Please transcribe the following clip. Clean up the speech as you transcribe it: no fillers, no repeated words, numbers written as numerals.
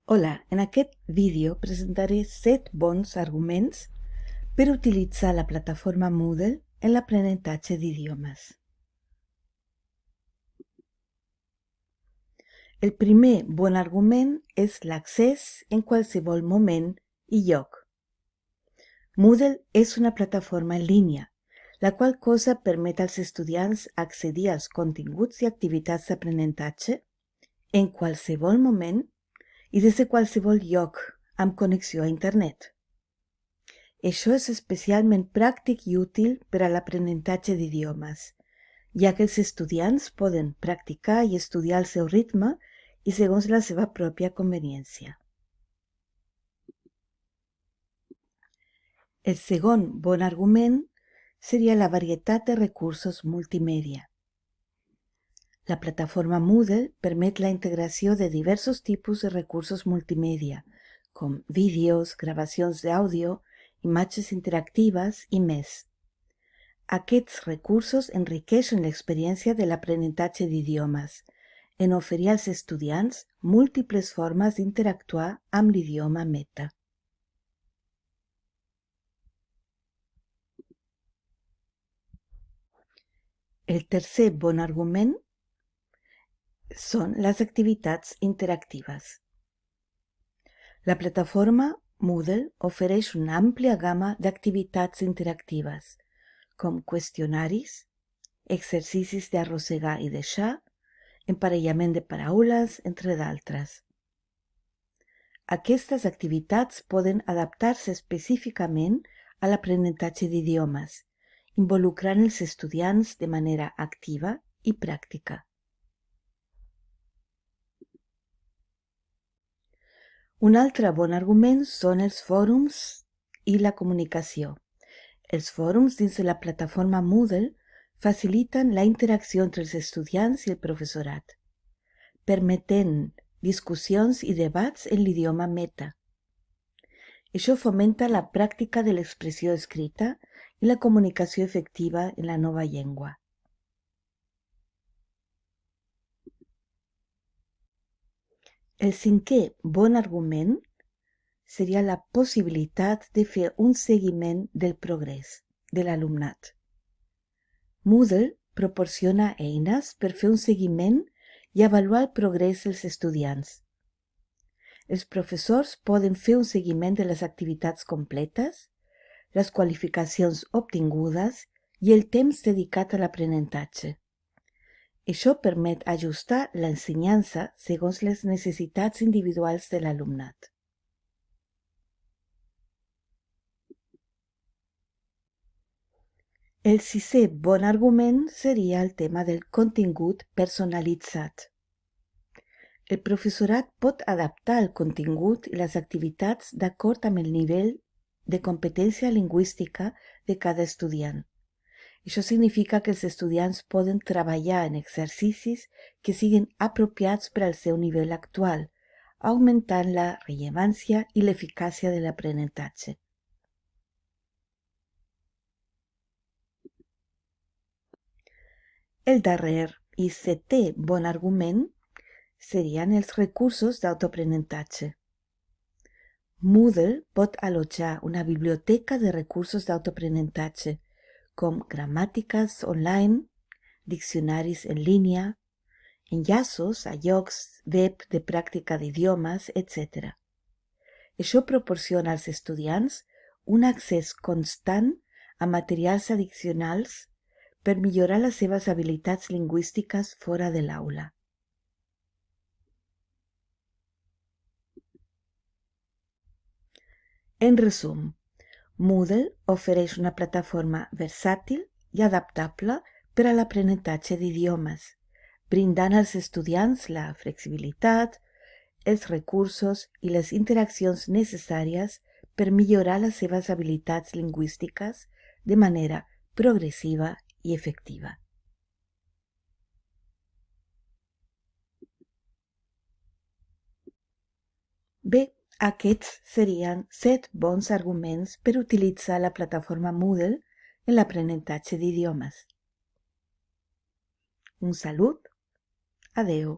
Hola, en aquest vídeo presentaré 7 bons arguments per utilitzar la plataforma Moodle en l'aprenentatge d'idiomes. El primer bon argument és l'accés en qualsevol moment i lloc. Moodle és una plataforma en línia, la qual cosa permet als estudiants accedir als continguts i activitats d'aprenentatge en qualsevol moment i des de qualsevol lloc amb connexió a internet. Això és especialment pràctic i útil per a l'aprenentatge d'idiomes, ja que els estudiants poden practicar i estudiar al seu ritme i segons la seva pròpia conveniència. El segon bon argument seria la varietat de recursos multimèdia. La plataforma Moodle permet la integració de diversos tipus de recursos multimèdia, com vídeos, gravacions d'àudio, imatges interactives i més. Aquests recursos enriqueixen l'experiència de l'aprenentatge d'idiomes, en oferir als estudiants múltiples formes d'interactuar amb l'idioma meta. El tercer bon argument són les activitats interactives. La plataforma Moodle ofereix una àmplia gamma d'activitats interactives, com qüestionaris, exercicis d'arrossegar i deixar, emparellament de paraules, entre d'altres. Aquestes activitats poden adaptar-se específicament a l'aprenentatge d'idiomes, involucrant els estudiants de manera activa i pràctica. Un altre bon argument són els fòrums i la comunicació. Els fòrums dins de la plataforma Moodle faciliten la interacció entre els estudiants i el professorat, permetent discussions i debats en l'idioma meta. Això fomenta la pràctica de l'expressió escrita i la comunicació efectiva en la nova llengua. El cinquè bon argument seria la possibilitat de fer un seguiment del progrés de l'alumnat. Moodle proporciona eines per fer un seguiment i avaluar el progrés dels estudiants. Els professors poden fer un seguiment de les activitats completes, les qualificacions obtingudes i el temps dedicat a l'aprenentatge. Això permet ajustar l'ensenyança segons les necessitats individuals de l'alumnat. El sisè bon argument seria el tema del contingut personalitzat. El professorat pot adaptar el contingut i les activitats d'acord amb el nivell de competència lingüística de cada estudiant. Això significa que els estudiants poden treballar en exercicis que siguin apropiats per al seu nivell actual, augmentant la rellevància i l'eficàcia de l'aprenentatge. El darrer i setè bon argument serien els recursos d'autoaprenentatge. Moodle pot allotjar una biblioteca de recursos d'autoaprenentatge, com gramàtiques online, diccionaris en línia, enllaços a llocs web de pràctica d'idiomes, etc. Això proporciona als estudiants un accés constant a materials addicionals per millorar les seves habilitats lingüístiques fora de l'aula. En resum, Moodle ofereix una plataforma versàtil i adaptable per a l'aprenentatge d'idiomes, brindant als estudiants la flexibilitat, els recursos i les interaccions necessàries per millorar les seves habilitats lingüístiques de manera progressiva i efectiva. Bé, aquests serien 7 bons arguments per utilitzar la plataforma Moodle en l'aprenentatge d'idiomes. Un salut, adeu.